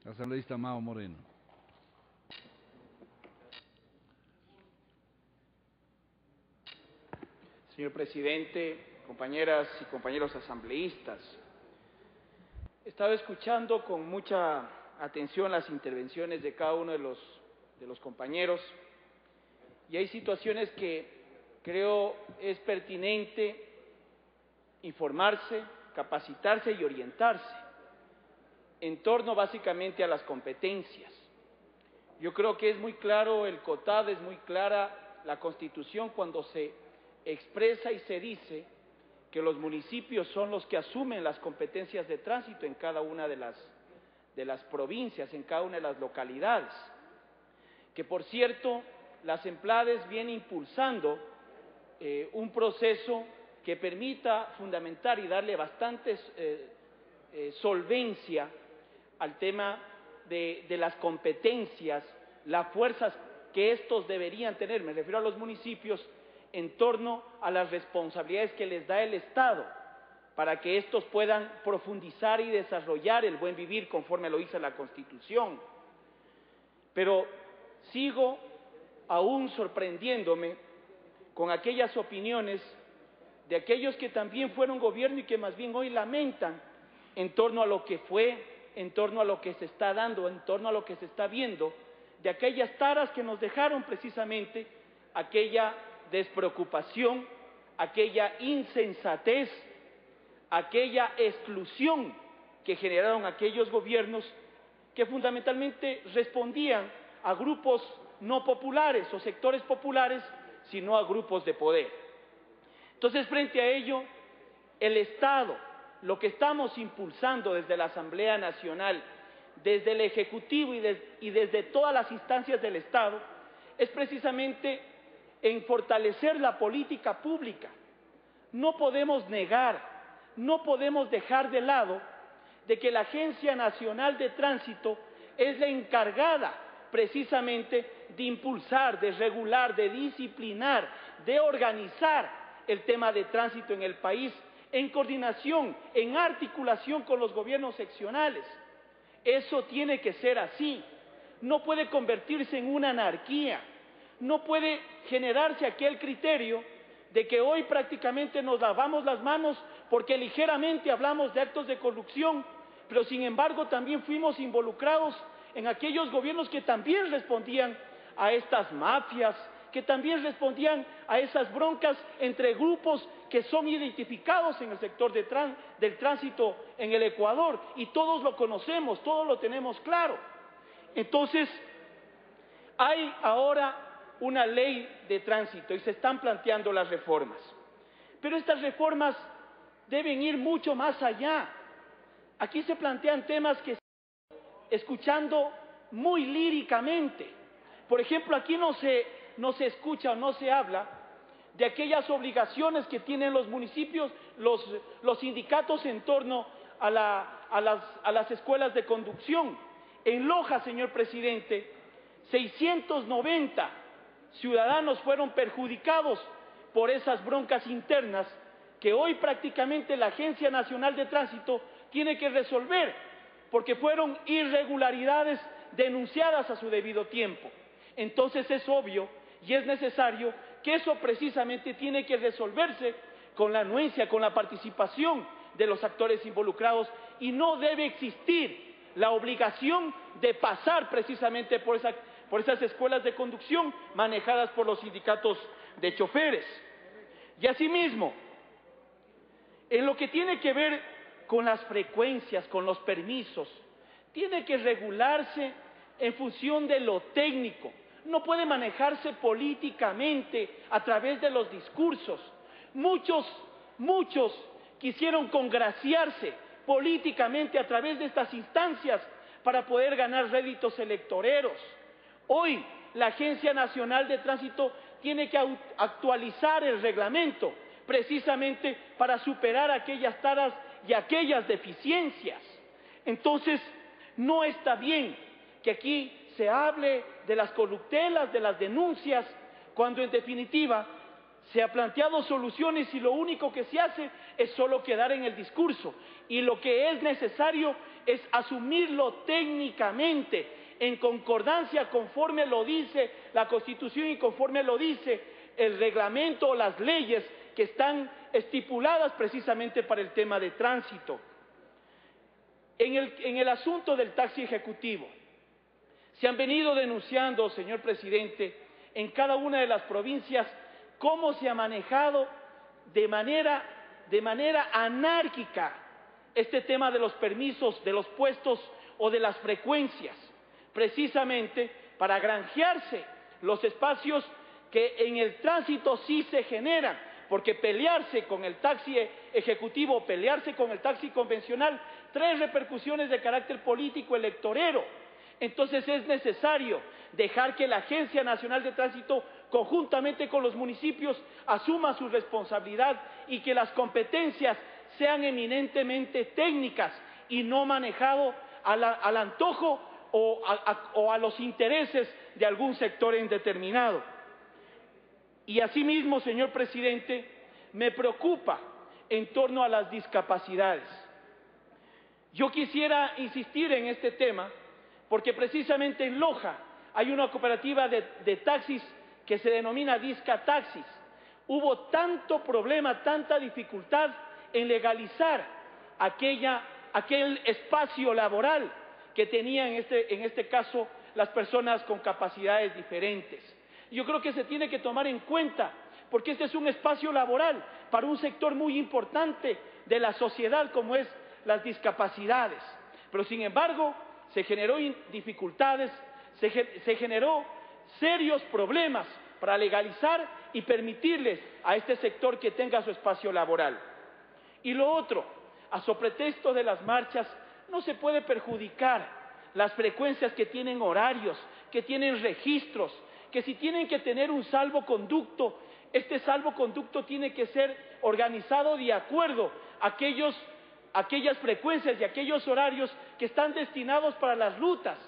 Asambleísta Mao Moreno. Señor presidente, compañeras y compañeros asambleístas, he estado escuchando con mucha atención las intervenciones de cada uno de los compañeros y hay situaciones que creo es pertinente informarse, capacitarse y orientarse en torno básicamente a las competencias. Yo creo que es muy claro el COTAD, es muy clara la Constitución cuando se expresa y se dice que los municipios son los que asumen las competencias de tránsito en cada una de las provincias, en cada una de las localidades. Que por cierto, las EMPLADES viene impulsando un proceso que permita fundamentar y darle bastante solvencia al tema de las competencias, las fuerzas que estos deberían tener, me refiero a los municipios, en torno a las responsabilidades que les da el Estado, para que estos puedan profundizar y desarrollar el buen vivir conforme lo dice la Constitución. Pero sigo aún sorprendiéndome con aquellas opiniones de aquellos que también fueron gobierno y que más bien hoy lamentan en torno a lo que fue, en torno a lo que se está dando, en torno a lo que se está viendo, de aquellas taras que nos dejaron precisamente aquella despreocupación, aquella insensatez, aquella exclusión que generaron aquellos gobiernos que fundamentalmente respondían a grupos no populares o sectores populares, sino a grupos de poder. Entonces, frente a ello, el Estado, lo que estamos impulsando desde la Asamblea Nacional, desde el Ejecutivo y desde todas las instancias del Estado, es precisamente en fortalecer la política pública. No podemos negar, no podemos dejar de lado de que la Agencia Nacional de Tránsito es la encargada precisamente de impulsar, de regular, de disciplinar, de organizar el tema de tránsito en el país, en coordinación, en articulación con los gobiernos seccionales. Eso tiene que ser así. No puede convertirse en una anarquía. No puede generarse aquel criterio de que hoy prácticamente nos lavamos las manos porque ligeramente hablamos de actos de corrupción, pero sin embargo también fuimos involucrados en aquellos gobiernos que también respondían a estas mafias, que también respondían a esas broncas entre grupos que son identificados en el sector del tránsito en el Ecuador, y todos lo conocemos, todos lo tenemos claro. Entonces, hay ahora una ley de tránsito y se están planteando las reformas, pero estas reformas deben ir mucho más allá. Aquí se plantean temas que escuchando muy líricamente. Por ejemplo, aquí no se escucha o no se habla de aquellas obligaciones que tienen los municipios, los sindicatos en torno a las escuelas de conducción. En Loja, señor presidente, 690 ciudadanos fueron perjudicados por esas broncas internas que hoy prácticamente la Agencia Nacional de Tránsito tiene que resolver, porque fueron irregularidades denunciadas a su debido tiempo. Entonces es obvio y es necesario que eso precisamente tiene que resolverse con la anuencia, con la participación de los actores involucrados, y no debe existir la obligación de pasar precisamente por esas escuelas de conducción manejadas por los sindicatos de choferes. Y asimismo, en lo que tiene que ver con las frecuencias, con los permisos, tiene que regularse en función de lo técnico. No puede manejarse políticamente a través de los discursos. Muchos quisieron congraciarse políticamente a través de estas instancias para poder ganar réditos electoreros. Hoy la Agencia Nacional de Tránsito tiene que actualizar el reglamento precisamente para superar aquellas taras y aquellas deficiencias. Entonces, no está bien que aquí se hable de las corruptelas, de las denuncias, cuando en definitiva Se ha planteado soluciones y lo único que se hace es solo quedar en el discurso. Y lo que es necesario es asumirlo técnicamente, en concordancia conforme lo dice la Constitución y conforme lo dice el reglamento o las leyes que están estipuladas precisamente para el tema de tránsito. En el asunto del taxi ejecutivo, se han venido denunciando, señor presidente, en cada una de las provincias cómo se ha manejado de manera anárquica este tema de los permisos, de los puestos o de las frecuencias, precisamente para granjearse los espacios que en el tránsito sí se generan, porque pelearse con el taxi ejecutivo, pelearse con el taxi convencional, trae repercusiones de carácter político electorero. Entonces es necesario dejar que la Agencia Nacional de Tránsito, conjuntamente con los municipios, asuma su responsabilidad y que las competencias sean eminentemente técnicas y no manejado al antojo o a los intereses de algún sector indeterminado. Y asimismo, señor presidente, me preocupa en torno a las discapacidades. Yo quisiera insistir en este tema porque precisamente en Loja hay una cooperativa de taxis que se denomina Disca Taxis. Hubo tanto problema, tanta dificultad en legalizar aquel espacio laboral que tenían en este caso las personas con capacidades diferentes. Yo creo que se tiene que tomar en cuenta, porque este es un espacio laboral para un sector muy importante de la sociedad como es las discapacidades. Pero sin embargo, se generó dificultades, se generó serios problemas para legalizar y permitirles a este sector que tenga su espacio laboral. Y lo otro, a sobretexto de las marchas, no se puede perjudicar las frecuencias que tienen horarios, que tienen registros, que si tienen que tener un salvoconducto, este salvoconducto tiene que ser organizado de acuerdo a aquellas frecuencias y aquellos horarios que están destinados para las rutas,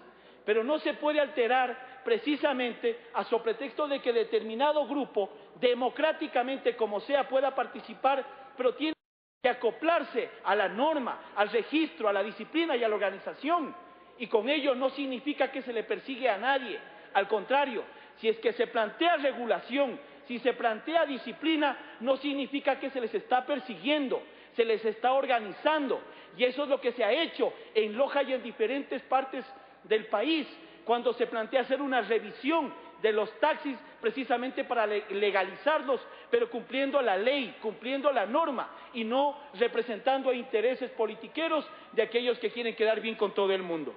pero no se puede alterar precisamente a sobretexto de que determinado grupo, democráticamente como sea, pueda participar, pero tiene que acoplarse a la norma, al registro, a la disciplina y a la organización. Y con ello no significa que se le persigue a nadie, al contrario, si es que se plantea regulación, si se plantea disciplina, no significa que se les está persiguiendo, se les está organizando. Y eso es lo que se ha hecho en Loja y en diferentes partes del país, cuando se plantea hacer una revisión de los taxis precisamente para legalizarlos, pero cumpliendo la ley, cumpliendo la norma y no representando a intereses politiqueros de aquellos que quieren quedar bien con todo el mundo.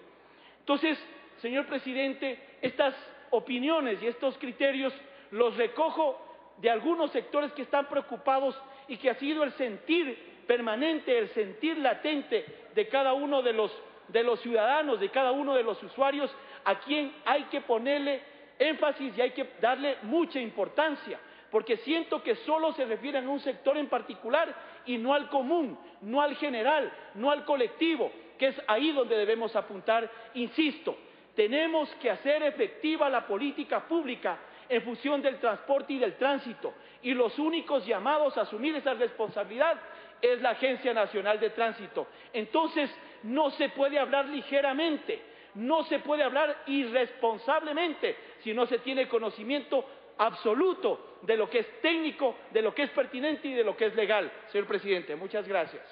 Entonces, señor presidente, estas opiniones y estos criterios los recojo de algunos sectores que están preocupados y que ha sido el sentir permanente, el sentir latente de cada uno de los ciudadanos, de cada uno de los usuarios, a quien hay que ponerle énfasis y hay que darle mucha importancia, porque siento que solo se refieren a un sector en particular y no al común, no al general, no al colectivo, que es ahí donde debemos apuntar. Insisto, tenemos que hacer efectiva la política pública en función del transporte y del tránsito, y los únicos llamados a asumir esa responsabilidad es la Agencia Nacional de Tránsito. Entonces, no se puede hablar ligeramente, no se puede hablar irresponsablemente si no se tiene conocimiento absoluto de lo que es técnico, de lo que es pertinente y de lo que es legal. Señor presidente, muchas gracias.